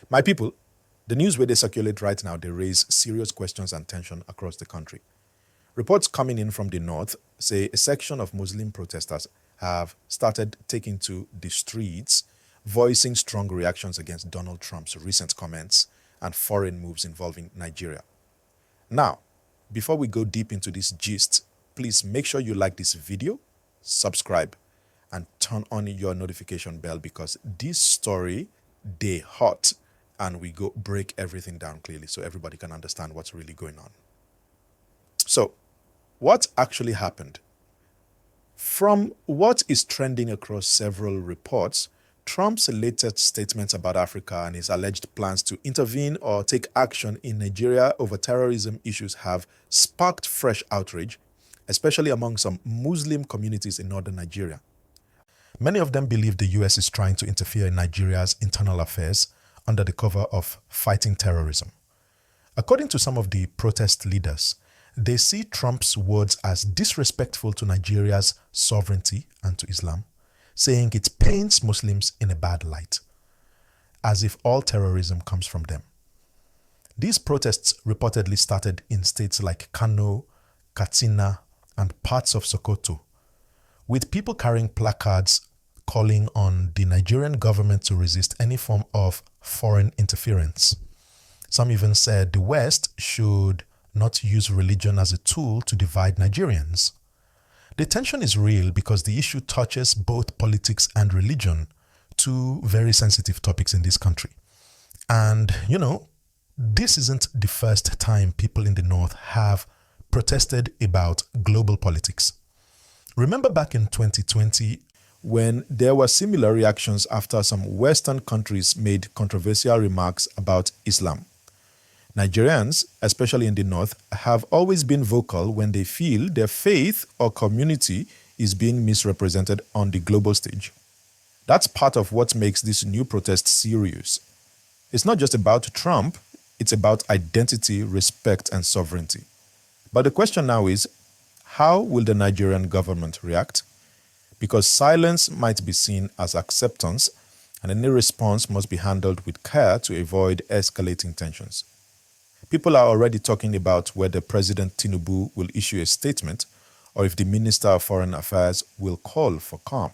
My people, the news where they circulate right now, they raise serious questions and tension across the country. Reports coming in from the north say a section of Muslim protesters have started taking to the streets, voicing strong reactions against Donald Trump's recent comments and foreign moves involving Nigeria. Now, before we go deep into this gist, please make sure you like this video, subscribe, and turn on your notification bell because this story, they hot, and we go break everything down clearly so everybody can understand what's really going on. So, what actually happened? From what is trending across several reports, Trump's latest statements about Africa and his alleged plans to intervene or take action in Nigeria over terrorism issues have sparked fresh outrage, especially among some Muslim communities in northern Nigeria. Many of them believe the US is trying to interfere in Nigeria's internal affairs under the cover of fighting terrorism. According to some of the protest leaders, they see Trump's words as disrespectful to Nigeria's sovereignty and to Islam, saying it paints Muslims in a bad light, as if all terrorism comes from them. These protests reportedly started in states like Kano, Katsina, and parts of Sokoto, with people carrying placards calling on the Nigerian government to resist any form of foreign interference. Some even said the West should not use religion as a tool to divide Nigerians. The tension is real because the issue touches both politics and religion, two very sensitive topics in this country. And, this isn't the first time people in the North have protested about global politics. Remember back in 2020 when there were similar reactions after some Western countries made controversial remarks about Islam. Nigerians, especially in the North, have always been vocal when they feel their faith or community is being misrepresented on the global stage. That's part of what makes this new protest serious. It's not just about Trump, it's about identity, respect, and sovereignty. But the question now is, how will the Nigerian government react? Because silence might be seen as acceptance, and any response must be handled with care to avoid escalating tensions. People are already talking about whether President Tinubu will issue a statement or if the Minister of Foreign Affairs will call for calm.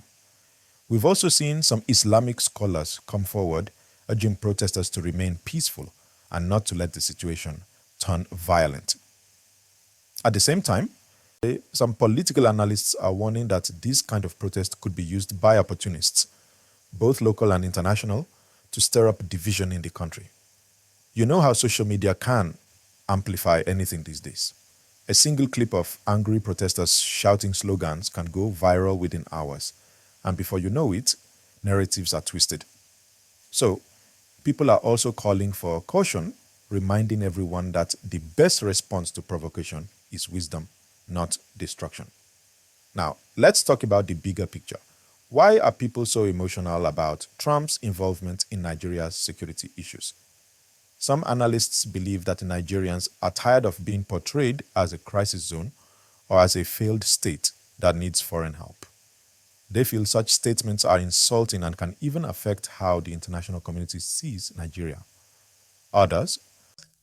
We've also seen some Islamic scholars come forward urging protesters to remain peaceful and not to let the situation turn violent. At the same time, some political analysts are warning that this kind of protest could be used by opportunists, both local and international, to stir up division in the country. You know how social media can amplify anything these days. A single clip of angry protesters shouting slogans can go viral within hours, and before you know it, narratives are twisted. So, people are also calling for caution, reminding everyone that the best response to provocation is wisdom, not destruction. Now, let's talk about the bigger picture. Why are people so emotional about Trump's involvement in Nigeria's security issues? Some analysts believe that Nigerians are tired of being portrayed as a crisis zone or as a failed state that needs foreign help. They feel such statements are insulting and can even affect how the international community sees Nigeria. Others,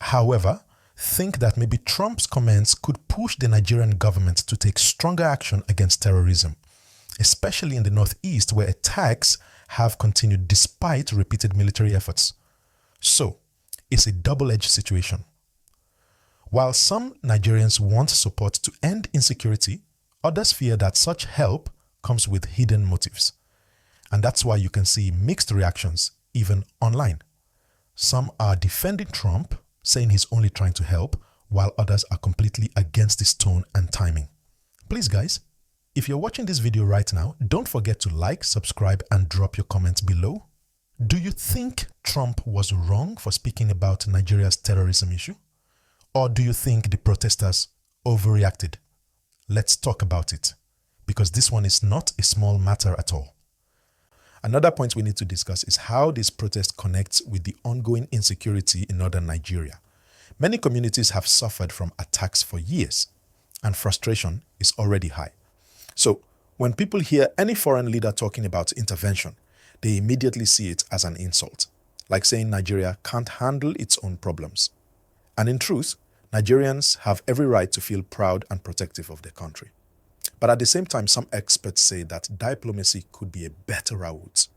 however, think that maybe Trump's comments could push the Nigerian government to take stronger action against terrorism, especially in the Northeast where attacks have continued despite repeated military efforts. So, it's a double-edged situation. While some Nigerians want support to end insecurity, others fear that such help comes with hidden motives. And that's why you can see mixed reactions, even online. Some are defending Trump, saying he's only trying to help, while others are completely against his tone and timing. Please guys, if you're watching this video right now, don't forget to like, subscribe, and drop your comments below. Do you think Trump was wrong for speaking about Nigeria's terrorism issue? Or do you think the protesters overreacted? Let's talk about it, because this one is not a small matter at all. Another point we need to discuss is how this protest connects with the ongoing insecurity in northern Nigeria. Many communities have suffered from attacks for years, and frustration is already high. So, when people hear any foreign leader talking about intervention, they immediately see it as an insult. like saying Nigeria can't handle its own problems. And in truth, Nigerians have every right to feel proud and protective of their country. But at the same time, some experts say that diplomacy could be a better route,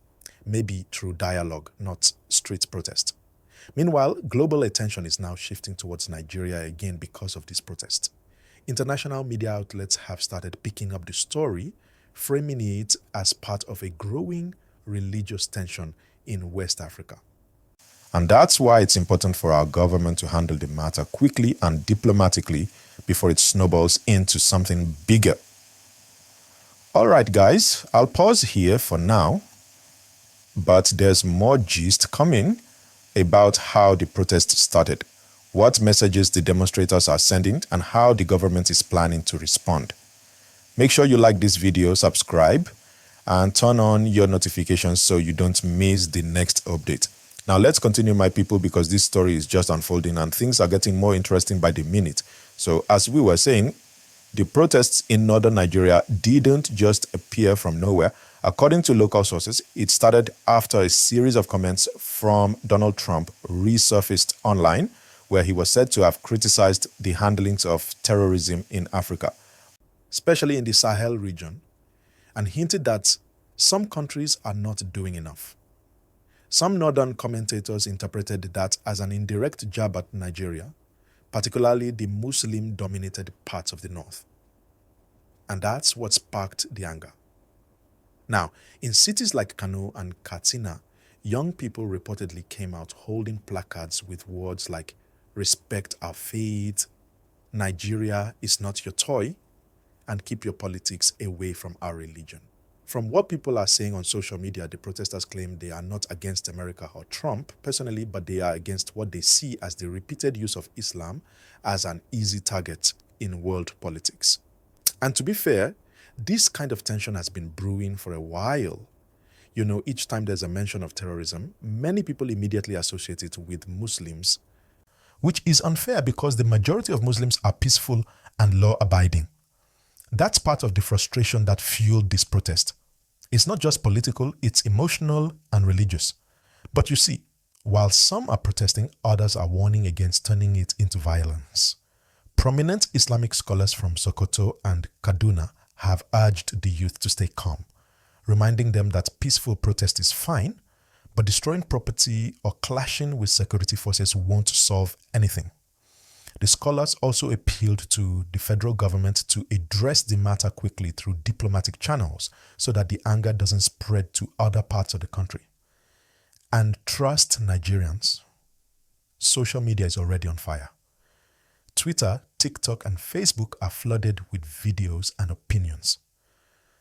maybe through dialogue, not street protest. Meanwhile, global attention is now shifting towards Nigeria again because of this protest. International media outlets have started picking up the story, framing it as part of a growing religious tension in West Africa. And that's why it's important for our government to handle the matter quickly and diplomatically before it snowballs into something bigger. All right, guys, I'll pause here for now, but there's more gist coming about how the protest started, what messages the demonstrators are sending, and how the government is planning to respond. Make sure you like this video, subscribe, and turn on your notifications so you don't miss the next update. Now let's continue, my people, because this story is just unfolding and things are getting more interesting by the minute. So as we were saying, the protests in northern Nigeria didn't just appear from nowhere. According to local sources, it started after a series of comments from Donald Trump resurfaced online, where he was said to have criticized the handlings of terrorism in Africa, especially in the Sahel region, and hinted that some countries are not doing enough. Some northern commentators interpreted that as an indirect jab at Nigeria, particularly the Muslim-dominated parts of the north. And that's what sparked the anger. Now, in cities like Kano and Katsina, young people reportedly came out holding placards with words like, "Respect our faith," "Nigeria is not your toy," and "Keep your politics away from our religion." From what people are saying on social media, the protesters claim they are not against America or Trump personally, but they are against what they see as the repeated use of Islam as an easy target in world politics. And to be fair, this kind of tension has been brewing for a while. You know, each time there's a mention of terrorism, many people immediately associate it with Muslims, which is unfair because the majority of Muslims are peaceful and law-abiding. That's part of the frustration that fueled this protest. It's not just political, it's emotional and religious. But you see, while some are protesting, others are warning against turning it into violence. Prominent Islamic scholars from Sokoto and Kaduna have urged the youth to stay calm, reminding them that peaceful protest is fine, but destroying property or clashing with security forces won't solve anything. The scholars also appealed to the federal government to address the matter quickly through diplomatic channels so that the anger doesn't spread to other parts of the country. And trust Nigerians. Social media is already on fire. Twitter, TikTok, and Facebook are flooded with videos and opinions.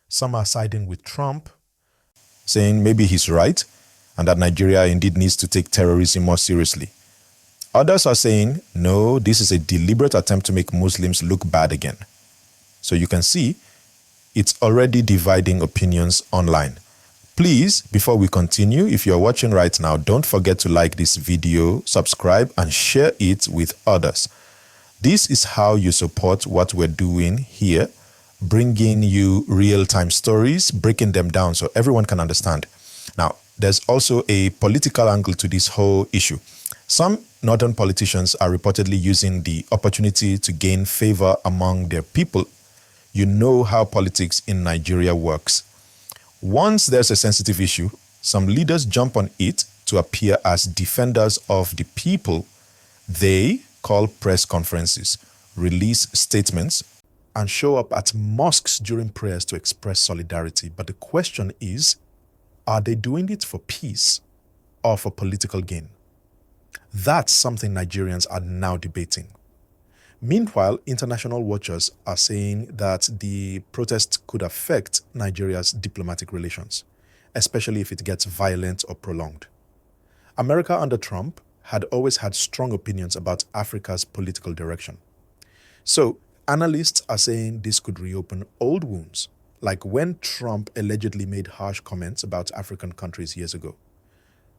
Some are siding with Trump, saying maybe he's right and that Nigeria indeed needs to take terrorism more seriously. Others are saying, no, this is a deliberate attempt to make Muslims look bad again. So you can see, it's already dividing opinions online. Please, before we continue, if you're watching right now, don't forget to like this video, subscribe, and share it with others. This is how you support what we're doing here, bringing you real-time stories, breaking them down so everyone can understand. Now, there's also a political angle to this whole issue. Some northern politicians are reportedly using the opportunity to gain favor among their people. You know how politics in Nigeria works. Once there's a sensitive issue, some leaders jump on it to appear as defenders of the people. They call press conferences, release statements, and show up at mosques during prayers to express solidarity. But the question is, are they doing it for peace or for political gain? That's something Nigerians are now debating. Meanwhile, international watchers are saying that the protest could affect Nigeria's diplomatic relations, especially if it gets violent or prolonged. America under Trump had always had strong opinions about Africa's political direction. So, analysts are saying this could reopen old wounds, like when Trump allegedly made harsh comments about African countries years ago.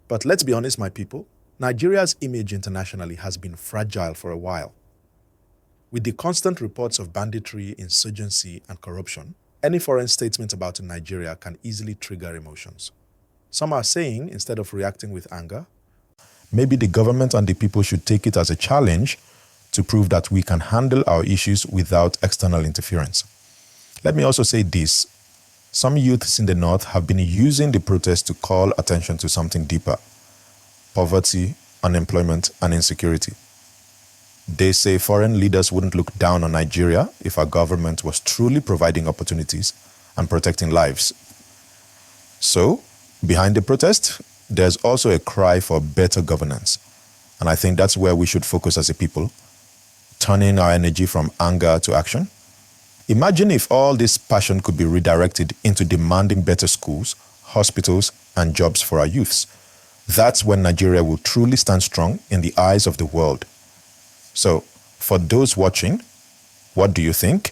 But let's be honest, my people, Nigeria's image internationally has been fragile for a while. With the constant reports of banditry, insurgency, and corruption, any foreign statement about Nigeria can easily trigger emotions. Some are saying, instead of reacting with anger, Maybe the government and the people should take it as a challenge to prove that we can handle our issues without external interference. Let me also say this. Some youths in the north have been using the protest to call attention to something deeper: poverty, unemployment, and insecurity. They say foreign leaders wouldn't look down on Nigeria if our government was truly providing opportunities and protecting lives. So, behind the protest, there's also a cry for better governance. And I think that's where we should focus as a people, turning our energy from anger to action. Imagine if all this passion could be redirected into demanding better schools, hospitals, and jobs for our youths. That's when Nigeria will truly stand strong in the eyes of the world. So, for those watching, what do you think?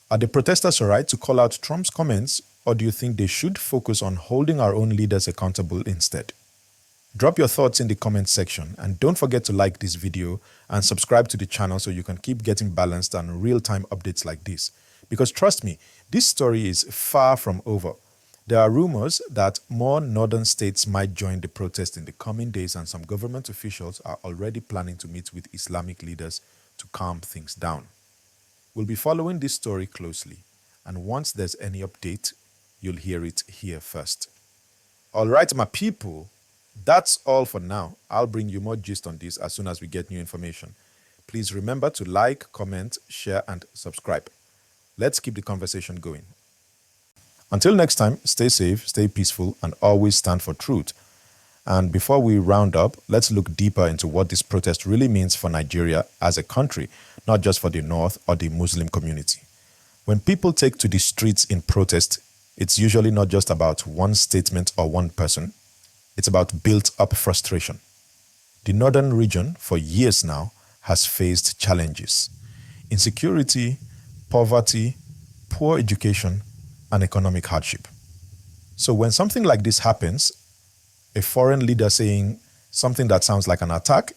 Are the protesters right to call out Trump's comments, or do you think they should focus on holding our own leaders accountable instead? Drop your thoughts in the comments section, and don't forget to like this video and subscribe to the channel so you can keep getting balanced and real-time updates like this. Because trust me, this story is far from over. There are rumors that more northern states might join the protest in the coming days, and some government officials are already planning to meet with Islamic leaders to calm things down. We'll be following this story closely, and once there's any update, you'll hear it here first. All right, my people, that's all for now. I'll bring you more gist on this as soon as we get new information. Please remember to like, comment, share, and subscribe. Let's keep the conversation going. Until next time, stay safe, stay peaceful, and always stand for truth. And before we round up, let's look deeper into what this protest really means for Nigeria as a country, not just for the North or the Muslim community. When people take to the streets in protest, it's usually not just about one statement or one person. It's about built-up frustration. The northern region, for years now, has faced challenges: insecurity, poverty, poor education, and economic hardship. So when something like this happens, a foreign leader saying something that sounds like an attack,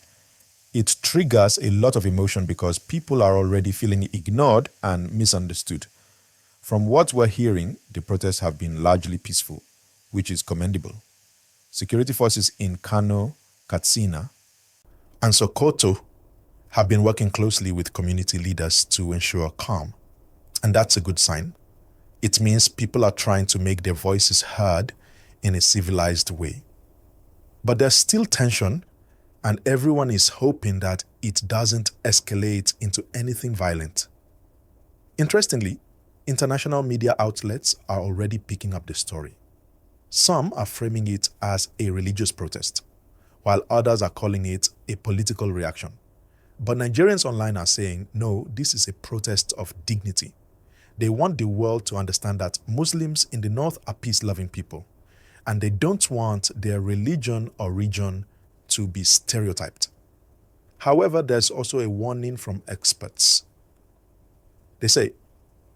it triggers a lot of emotion because people are already feeling ignored and misunderstood. From what we're hearing, the protests have been largely peaceful, which is commendable. Security forces in Kano, Katsina, and Sokoto have been working closely with community leaders to ensure calm. And that's a good sign. It means people are trying to make their voices heard in a civilized way. But there's still tension, and everyone is hoping that it doesn't escalate into anything violent. Interestingly, international media outlets are already picking up the story. Some are framing it as a religious protest, while others are calling it a political reaction. But Nigerians online are saying, no, this is a protest of dignity. They want the world to understand that Muslims in the North are peace-loving people, and they don't want their religion or region to be stereotyped. However, there's also a warning from experts. They say,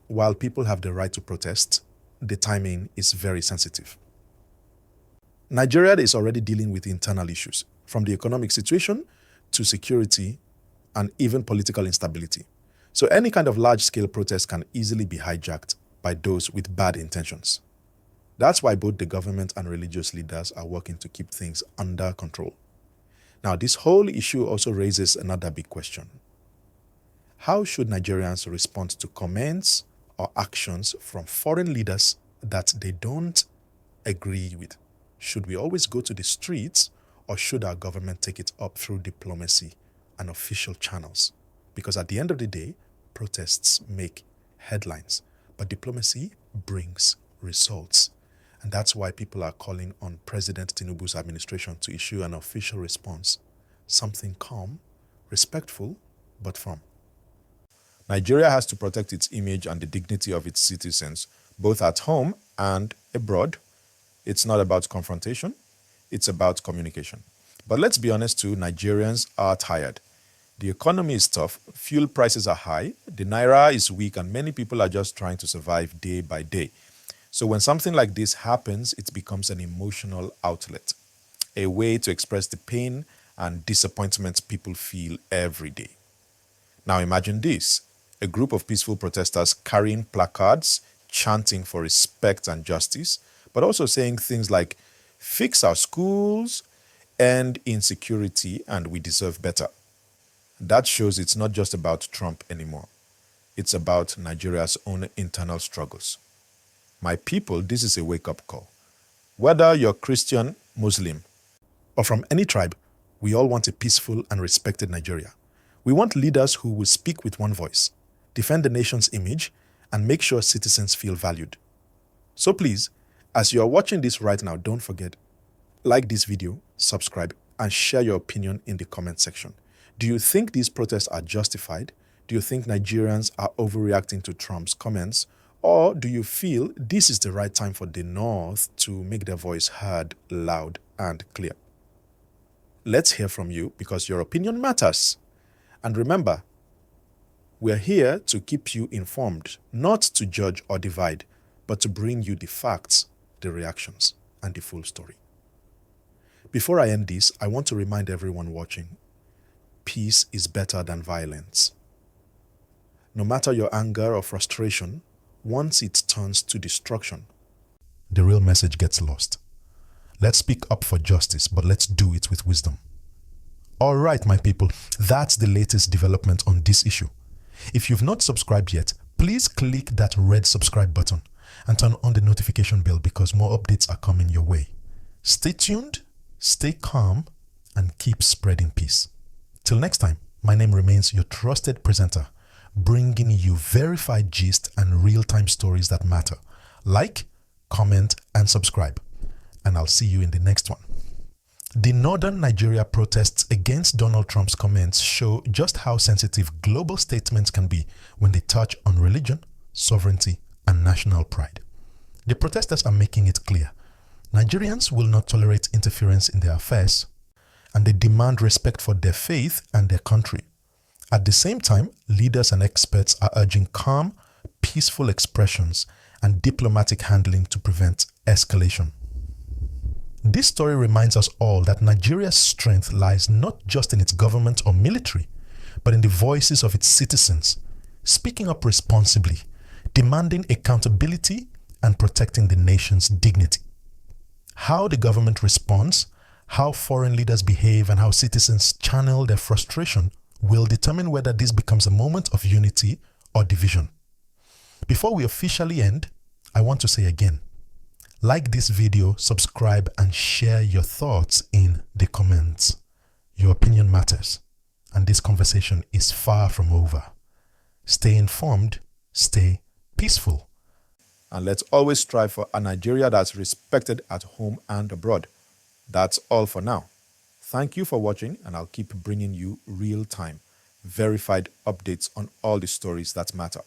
while people have the right to protest, the timing is very sensitive. Nigeria is already dealing with internal issues, from the economic situation to security and even political instability. So any kind of large-scale protest can easily be hijacked by those with bad intentions. That's why both the government and religious leaders are working to keep things under control. Now, this whole issue also raises another big question. How should Nigerians respond to comments or actions from foreign leaders that they don't agree with? Should we always go to the streets, or should our government take it up through diplomacy and official channels? Because at the end of the day, protests make headlines, but diplomacy brings results. And that's why people are calling on President Tinubu's administration to issue an official response, something calm, respectful, but firm. Nigeria has to protect its image and the dignity of its citizens, both at home and abroad. It's not about confrontation, it's about communication. But let's be honest too, Nigerians are tired. The economy is tough, fuel prices are high, the naira is weak, and many people are just trying to survive day by day. So when something like this happens, it becomes an emotional outlet, a way to express the pain and disappointment people feel every day. Now imagine this: a group of peaceful protesters carrying placards, chanting for respect and justice, but also saying things like, fix our schools, end insecurity, and we deserve better. That shows it's not just about Trump anymore. It's about Nigeria's own internal struggles. My people, this is a wake-up call. Whether you're Christian, Muslim, or from any tribe, we all want a peaceful and respected Nigeria. We want leaders who will speak with one voice, defend the nation's image, and make sure citizens feel valued. So please, as you are watching this right now, don't forget, like this video, subscribe, and share your opinion in the comment section. Do you think these protests are justified? Do you think Nigerians are overreacting to Trump's comments? Or do you feel this is the right time for the North to make their voice heard loud and clear? Let's hear from you because your opinion matters. And remember, we're here to keep you informed, not to judge or divide, but to bring you the facts, the reactions, and the full story. Before I end this, I want to remind everyone watching, peace is better than violence. No matter your anger or frustration, once it turns to destruction, the real message gets lost. Let's speak up for justice, but let's do it with wisdom. All right, my people, that's the latest development on this issue. If you've not subscribed yet, please click that red subscribe button and turn on the notification bell because more updates are coming your way. Stay tuned, stay calm, and keep spreading peace. Till next time, my name remains your trusted presenter, bringing you verified gist and real-time stories that matter. Like, comment, and subscribe. And I'll see you in the next one. The Northern Nigeria protests against Donald Trump's comments show just how sensitive global statements can be when they touch on religion, sovereignty, and national pride. The protesters are making it clear Nigerians will not tolerate interference in their affairs, and they demand respect for their faith and their country. At the same time, leaders and experts are urging calm, peaceful expressions and diplomatic handling to prevent escalation. This story reminds us all that Nigeria's strength lies not just in its government or military, but in the voices of its citizens, speaking up responsibly, demanding accountability, and protecting the nation's dignity. How the government responds, how foreign leaders behave, and how citizens channel their frustration will determine whether this becomes a moment of unity or division. Before we officially end, I want to say again, like this video, subscribe, and share your thoughts in the comments. Your opinion matters, and this conversation is far from over. Stay informed, stay peaceful. And let's always strive for a Nigeria that's respected at home and abroad. That's all for now. Thank you for watching, and I'll keep bringing you real-time, verified updates on all the stories that matter.